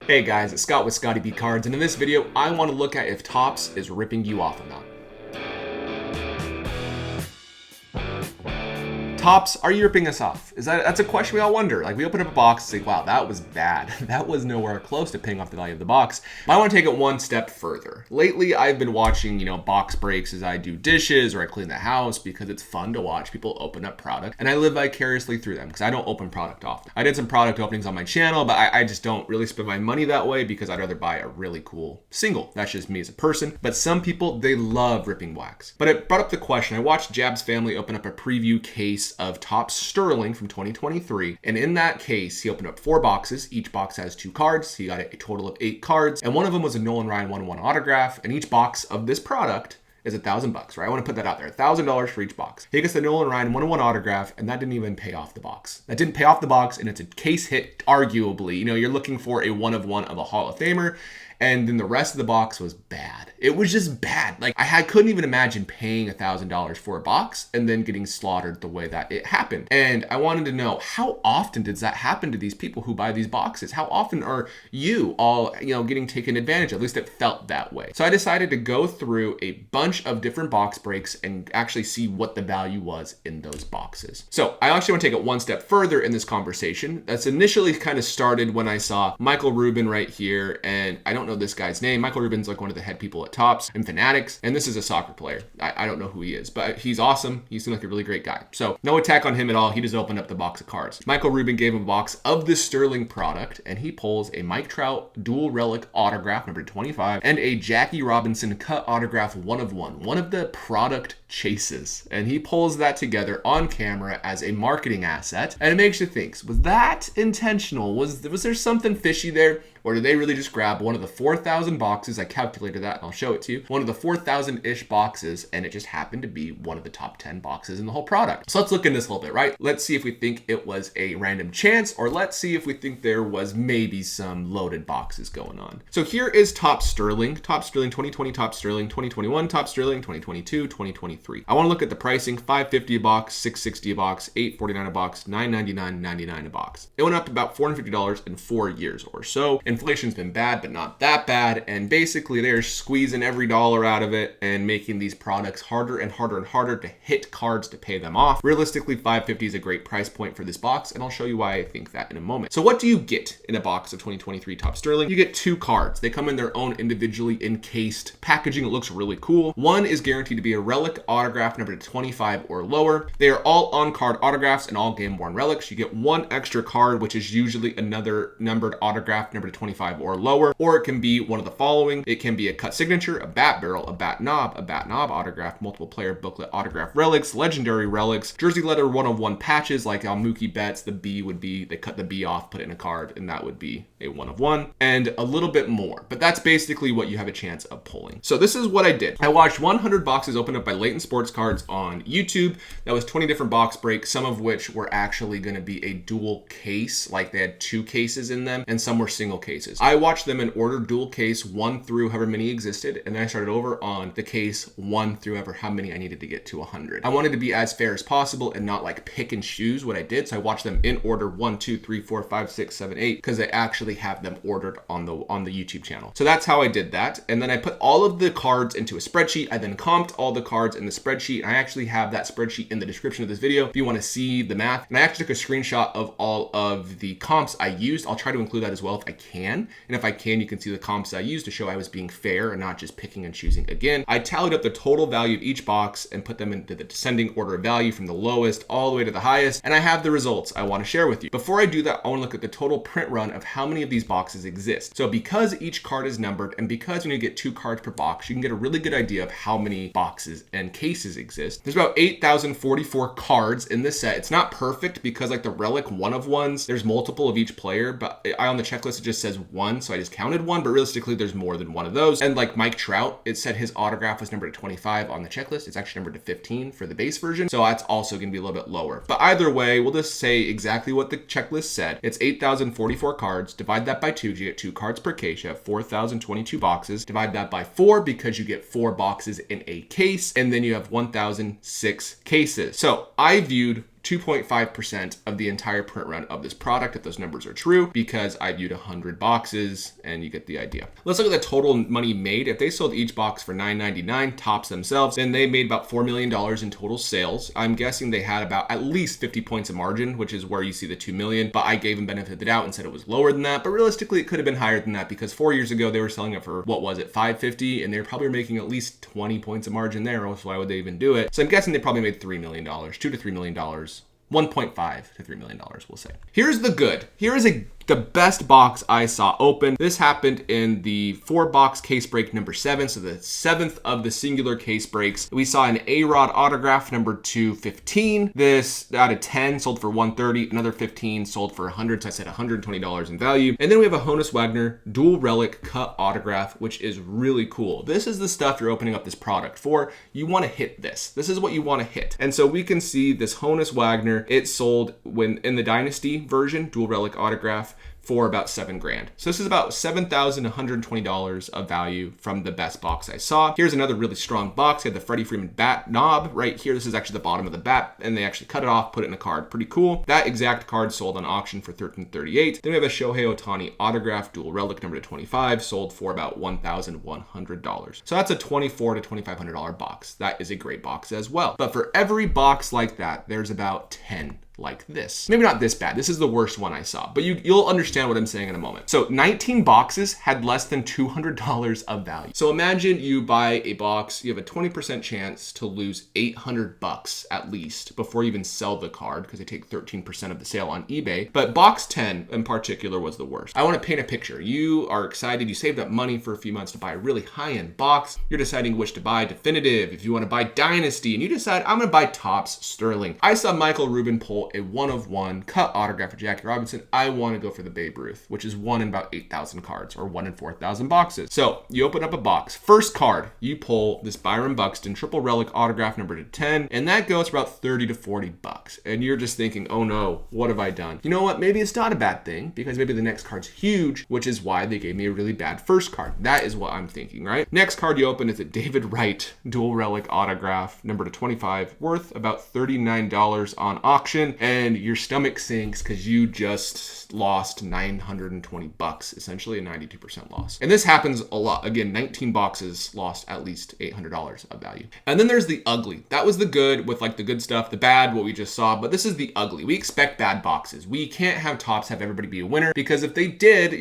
Hey guys, it's Scott with Scottie B Cards, and in this video, I want to look at if Topps is ripping you off or not. Topps, are you ripping us off? That's a question we all wonder. Like, we open up a box and say, wow, that was bad. That was nowhere close to paying off the value of the box. I want to take it one step further. Lately, I've been watching, box breaks as I do dishes or I clean the house because it's fun to watch people open up product, and I live vicariously through them because I don't open product often. I did some product openings on my channel, but I just don't really spend my money that way because I'd rather buy a really cool single. That's just me as a person. But some people, they love ripping wax. But it brought up the question. I watched Jab's family open up a preview case of Topps Sterling from 2023, and in that case he opened up 4 boxes. Each box has 2 cards. He got a total of 8 cards, and one of them was a Nolan Ryan 1/1 autograph, and each box of this product is $1,000, right? I want to put that out there. $1,000 for each box. He gets the Nolan Ryan 1/1 autograph, and that didn't even pay off the box. That didn't pay off the box, and it's a case hit, arguably. You're looking for a 1/1 of a Hall of Famer, and then the rest of the box was bad. It was just bad. Like, I couldn't even imagine paying $1,000 for a box and then getting slaughtered the way that it happened. And I wanted to know, how often does that happen to these people who buy these boxes? How often are you all, getting taken advantage of? At least it felt that way. So I decided to go through a bunch of different box breaks and actually see what the value was in those boxes. So I actually want to take it one step further in this conversation. That's initially kind of started when I saw Michael Rubin right here, and I don't know this guy's name. Michael Rubin's like one of the head people at Topps and Fanatics, and this is a soccer player. I don't know who he is, but he's awesome. He seemed like a really great guy. So no attack on him at all. He just opened up the box of cards. Michael Rubin gave him a box of this Sterling product, and he pulls a Mike Trout dual relic autograph number 25 and a Jackie Robinson cut autograph 1/1, one of the product chases, and he pulls that together on camera as a marketing asset, and it makes you think, was that intentional? Was there something fishy there? Or did they really just grab one of the 4,000 boxes? I calculated that and I'll show it to you. One of the 4,000-ish boxes, and it just happened to be one of the top 10 boxes in the whole product. So let's look into this a little bit, right? Let's see if we think it was a random chance, or let's see if we think there was maybe some loaded boxes going on. So here is Topps Sterling. Topps Sterling 2020, Topps Sterling 2021, Topps Sterling 2022, 2023. I want to look at the pricing. $550 a box, $660 a box, $849 a box, $999.99 a box. It went up to about $450 in 4 years or so. Inflation's been bad, but not that bad. And basically they're squeezing every dollar out of it and making these products harder and harder and harder to hit cards to pay them off. Realistically, $550 is a great price point for this box, and I'll show you why I think that in a moment. So what do you get in a box of 2023 Topps Sterling? You get 2 cards. They come in their own individually encased packaging. It looks really cool. One is guaranteed to be a relic autograph number 25 or lower. They are all on-card autographs and all game-worn relics. You get 1 extra card, which is usually another numbered autograph number 25 or lower, or it can be one of the following. It can be a cut signature, a bat barrel, a bat knob autograph, multiple player booklet autograph relics, legendary relics, jersey letter 1/1 patches like Mookie Betts. The B would be, they cut the B off, put it in a card, and that would be a 1/1, and a little bit more. But that's basically what you have a chance of pulling. So this is what I did. I watched 100 boxes open up by Leighton Sports Cards on YouTube. That was 20 different box breaks, some of which were actually going to be a dual case, like they had 2 cases in them, and some were single cases. I watched them in order, dual case 1 through however many existed, and then I started over on the case 1 through ever how many I needed to get to 100. I wanted to be as fair as possible and not like pick and choose what I did, so I watched them in order 1, 2, 3, 4, 5, 6, 7, 8, because they actually have them ordered on the YouTube channel. So that's how I did that, and then I put all of the cards into a spreadsheet. I then comped all the cards in the spreadsheet, and I actually have that spreadsheet in the description of this video if you want to see the math. And I actually took a screenshot of all of the comps I used. I'll try to include that as well if I can, and if I can, you can see the comps I used to show I was being fair and not just picking and choosing. Again, I tallied up the total value of each box and put them into the descending order of value from the lowest all the way to the highest, and I have the results I want to share with you. Before I do that, I want to look at the total print run of how many of these boxes exist. So because each card is numbered, and because when you get 2 cards per box, you can get a really good idea of how many boxes and cases exist. There's about 8,044 cards in this set. It's not perfect because like the relic 1/1s, there's multiple of each player, but on the checklist it just says 1, so I just counted 1, but realistically there's more than one of those. And like Mike Trout, it said his autograph was numbered to 25 on the checklist. It's actually numbered to 15 for the base version, so that's also going to be a little bit lower. But either way, we'll just say exactly what the checklist said. It's 8,044 cards. Divide that by 2, you get 2 cards per case. You have 4,022 boxes. Divide that by 4 because you get 4 boxes in a case, and then you have 1,006 cases. So I viewed 2.5% of the entire print run of this product, if those numbers are true, because I viewed 100 boxes, and you get the idea. Let's look at the total money made. If they sold each box for $9.99, Topps themselves, then they made about $4 million in total sales. I'm guessing they had about at least 50 points of margin, which is where you see the 2 million, but I gave them benefit of the doubt and said it was lower than that. But realistically, it could have been higher than that, because 4 years ago, they were selling it for, what was it, $5.50, and they were probably making at least 20 points of margin there, or else why would they even do it? So I'm guessing they probably made $3 million, $2 to $3 million. $1.5 to $3 million, we'll say. Here's the good. Here is the best box I saw open. This happened in the 4-box case break number 7, so the 7th of the singular case breaks. We saw an A-Rod autograph number 215. This out of 10 sold for $130. Another 15 sold for $100, so I said $120 in value. And then we have a Honus Wagner dual relic cut autograph, which is really cool. This is the stuff you're opening up this product for. You want to hit this. This is what you want to hit. And so we can see this Honus Wagner. It sold when in the Dynasty version, dual relic autograph, for about $7,000. So this is about $7,120 of value from the best box I saw. Here's another really strong box. They had the Freddie Freeman bat knob right here. This is actually the bottom of the bat, and they actually cut it off, put it in a card. Pretty cool. That exact card sold on auction for $1,338. Then we have a Shohei Ohtani autograph dual relic number 25, sold for about $1,100. So that's a $2,400 to $2,500 box. That is a great box as well. But for every box like that, there's about 10 like this. Maybe not this bad. This is the worst one I saw, but you'll understand what I'm saying in a moment. So 19 boxes had less than $200 of value. So imagine you buy a box, you have a 20% chance to lose $800 at least before you even sell the card, because they take 13% of the sale on eBay. But box 10 in particular was the worst. I want to paint a picture. You are excited. You saved up money for a few months to buy a really high-end box. You're deciding which to buy, definitive, if you want to buy Dynasty, and you decide, I'm going to buy Topps Sterling. I saw Michael Rubin pull a 1/1 cut autograph of Jackie Robinson. I want to go for the Babe Ruth, which is 1 in about 8,000 cards, or 1 in 4,000 boxes. So you open up a box. First card, you pull this Byron Buxton triple relic autograph number to 10, and that goes for about 30 to 40 bucks. And you're just thinking, oh no, what have I done? You know what? Maybe it's not a bad thing, because maybe the next card's huge, which is why they gave me a really bad first card. That is what I'm thinking, right? Next card you open is a David Wright dual relic autograph number to 25, worth about $39 on auction. And your stomach sinks because you just lost 920 bucks, essentially a 92% loss. And this happens a lot. Again, 19 boxes lost at least $800 of value. And then there's the ugly. That was the good with like the good stuff, the bad, what we just saw, but this is the ugly. We expect bad boxes. We can't have Topps have everybody be a winner, because if they did,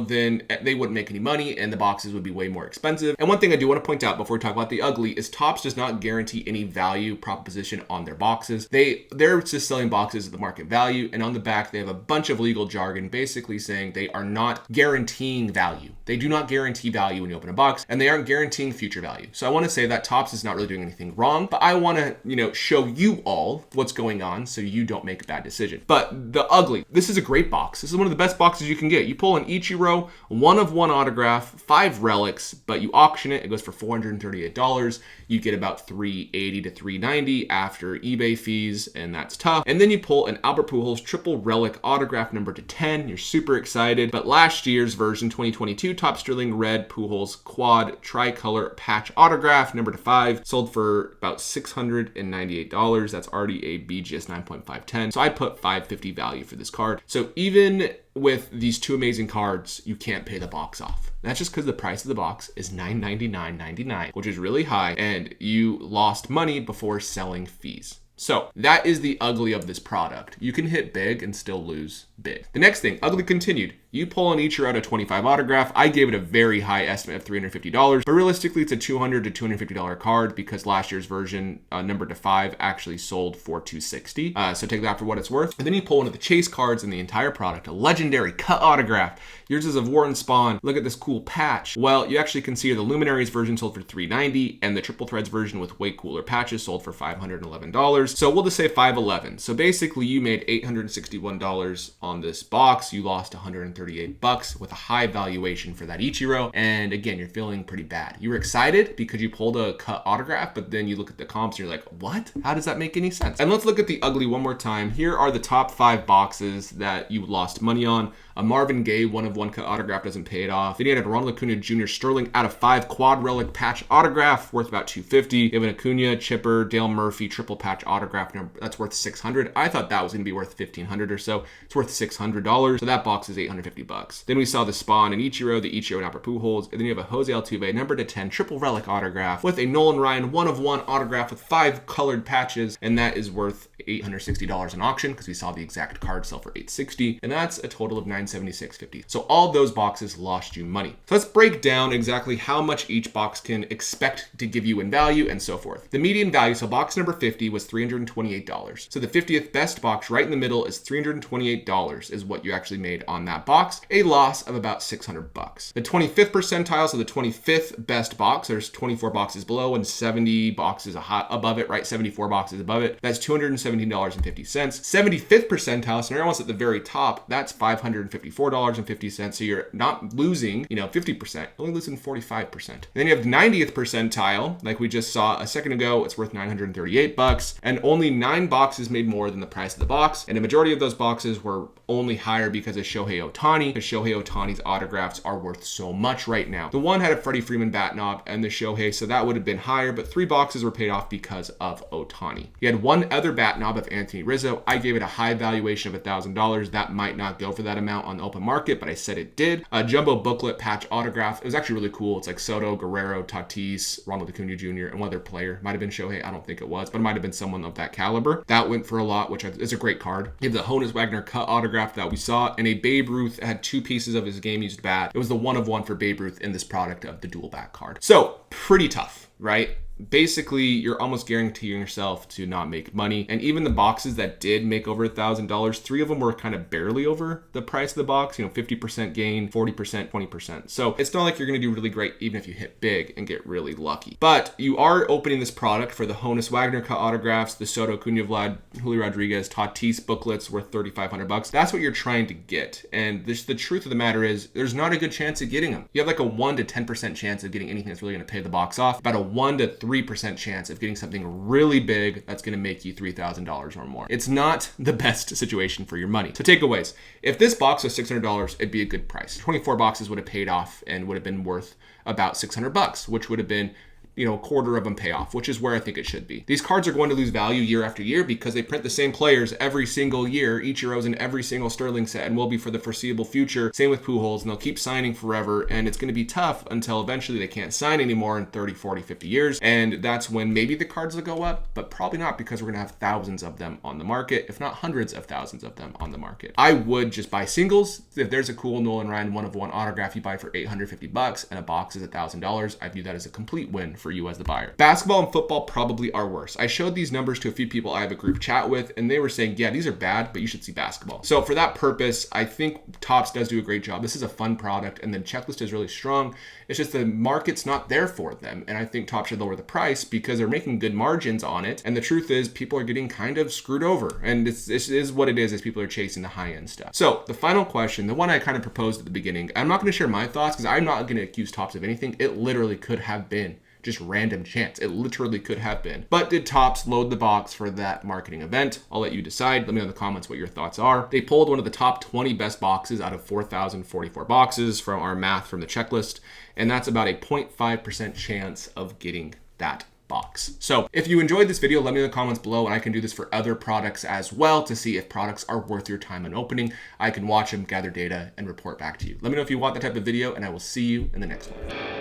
then they wouldn't make any money and the boxes would be way more expensive. And one thing I do want to point out before we talk about the ugly is Topps does not guarantee any value proposition on their boxes. They're just selling boxes at the market value, and on the back they have a bunch of legal jargon basically saying they are not guaranteeing value. They do not guarantee value when you open a box, and they aren't guaranteeing future value. So I want to say that Topps is not really doing anything wrong, but I want to show you all what's going on so you don't make a bad decision. But the ugly, this is a great box. This is one of the best boxes you can get. You pull an Ichiro 1/1 autograph, 5 relics, but you auction it goes for $438. You get about $380 to $390 after eBay fees, and that's tough. And then you pull an Albert Pujols triple relic autograph number to 10. You're super excited. But last year's version, 2022, Topps Sterling red Pujols quad tricolor patch autograph number to 5, sold for about $698. That's already a BGS 9.510. So I put $550 value for this card. So even with these two amazing cards, you can't pay the box off. That's just because the price of the box is $999.99, which is really high, and you lost money before selling fees. So that is the ugly of this product. You can hit big and still lose big. The next thing, ugly continued. You pull an Ichiro out of 25 autograph. I gave it a very high estimate of $350, but realistically it's a $200 to $250 card, because last year's version, numbered to 5, actually sold for $260. So take that for what it's worth. And then you pull one of the chase cards in the entire product, a legendary cut autograph. Yours is of Warren Spahn. Look at this cool patch. Well, you actually can see the Luminaries version sold for $390, and the Triple Threads version with way cooler patches sold for $511. So we'll just say $511. So basically you made $861 on this box. You lost $138 with a high valuation for that Ichiro. And again, you're feeling pretty bad. You were excited because you pulled a cut autograph, but then you look at the comps and you're like, what? How does that make any sense? And let's look at the ugly one more time. Here are the top 5 boxes that you lost money on. A Marvin Gaye 1/1 cut autograph doesn't pay it off. Then you had a Ronald Acuna Jr. Sterling out of 5 quad relic patch autograph worth about $250. You have an Acuna, Chipper, Dale Murphy triple patch autograph that's worth $600. I thought that was going to be worth $1,500 or so. It's worth $600. So that box is $850. Then we saw the Spawn and Ichiro, the Ichiro and Albert Pujols, and then you have a Jose Altuve number to 10 triple relic autograph with a Nolan Ryan 1/1 autograph with 5 colored patches, and that is worth $860 in auction because we saw the exact card sell for $860, and that's a total of $976.50. So all those boxes lost you money. So let's break down exactly how much each box can expect to give you in value and so forth. The median value, so box number 50 was $328. So the 50th best box right in the middle is $328 is what you actually made on that box, a loss of about $600. The 25th percentile, so the 25th best box, there's 24 boxes below and 70 boxes above it, right? 74 boxes above it. That's $217.50. 75th percentile, so everyone's at the very top, that's $554.50. So you're not losing, 50%, only losing 45%. And then you have 90th percentile, like we just saw a second ago, it's worth $938, and only 9 boxes made more than the price of the box. And a majority of those boxes were only higher because of Shohei Ohtani, because Shohei Ohtani's autographs are worth so much right now. The one had a Freddie Freeman bat knob and the Shohei, so that would have been higher, but 3 boxes were paid off because of Ohtani. You had one other bat knob of Anthony Rizzo. I gave it a high valuation of $1,000. That might not go for that amount on the open market, but I said it did. A jumbo booklet patch autograph. It was actually really cool. It's like Soto, Guerrero, Tatis, Ronald Acuna Jr., and one other player. Might have been Shohei. I don't think it was, but it might have been someone of that caliber. That went for a lot, which is a great card. You have the Honus Wagner cut autograph that we saw, and a Babe Ruth had 2 pieces of his game-used bat. It was the 1/1 for Babe Ruth in this product of the dual bat card. So pretty tough, right? Basically, you're almost guaranteeing yourself to not make money. And even the boxes that did make over $1,000, 3 of them were kind of barely over the price of the box, 50% gain, 40%, 20%. So it's not like you're going to do really great even if you hit big and get really lucky. But you are opening this product for the Honus Wagner cut autographs, the Soto, Cunha, Vlad, Julio Rodriguez, Tatis booklets worth $3,500. That's what you're trying to get. And the truth of the matter is there's not a good chance of getting them. You have like a 1 to 10% chance of getting anything that's really going to pay the box off. About a 1 to 3% chance of getting something really big that's going to make you $3,000 or more. It's not the best situation for your money. So takeaways. If this box was $600, it'd be a good price. 24 boxes would have paid off and would have been worth about $600, which would have been a quarter of them pay off, which is where I think it should be. These cards are going to lose value year after year because they print the same players every single year, Ichiro's in every single Sterling set, and will be for the foreseeable future. Same with Pujols, and they'll keep signing forever, and it's going to be tough until eventually they can't sign anymore in 30, 40, 50 years, and that's when maybe the cards will go up, but probably not because we're going to have thousands of them on the market, if not hundreds of thousands of them on the market. I would just buy singles. If there's a cool Nolan Ryan 1/1 autograph you buy for $850 and a box is $1,000, I view that as a complete win for you as the buyer. Basketball and football probably are worse. I showed these numbers to a few people I have a group chat with, and they were saying, yeah, these are bad, but you should see basketball. So for that purpose, I think Topps does do a great job. This is a fun product, and the checklist is really strong. It's just the market's not there for them, and I think Topps should lower the price because they're making good margins on it, and the truth is people are getting kind of screwed over, and this is what it is as people are chasing the high-end stuff. So the final question, the one I kind of proposed at the beginning, I'm not going to share my thoughts because I'm not going to accuse Topps of anything. It literally could have been just random chance. It literally could have been. But did Topps load the box for that marketing event? I'll let you decide. Let me know in the comments what your thoughts are. They pulled one of the top 20 best boxes out of 4,044 boxes from our math from the checklist, and that's about a 0.5% chance of getting that box. So if you enjoyed this video, let me know in the comments below, and I can do this for other products as well to see if products are worth your time in opening. I can watch them, gather data, and report back to you. Let me know if you want that type of video, and I will see you in the next one.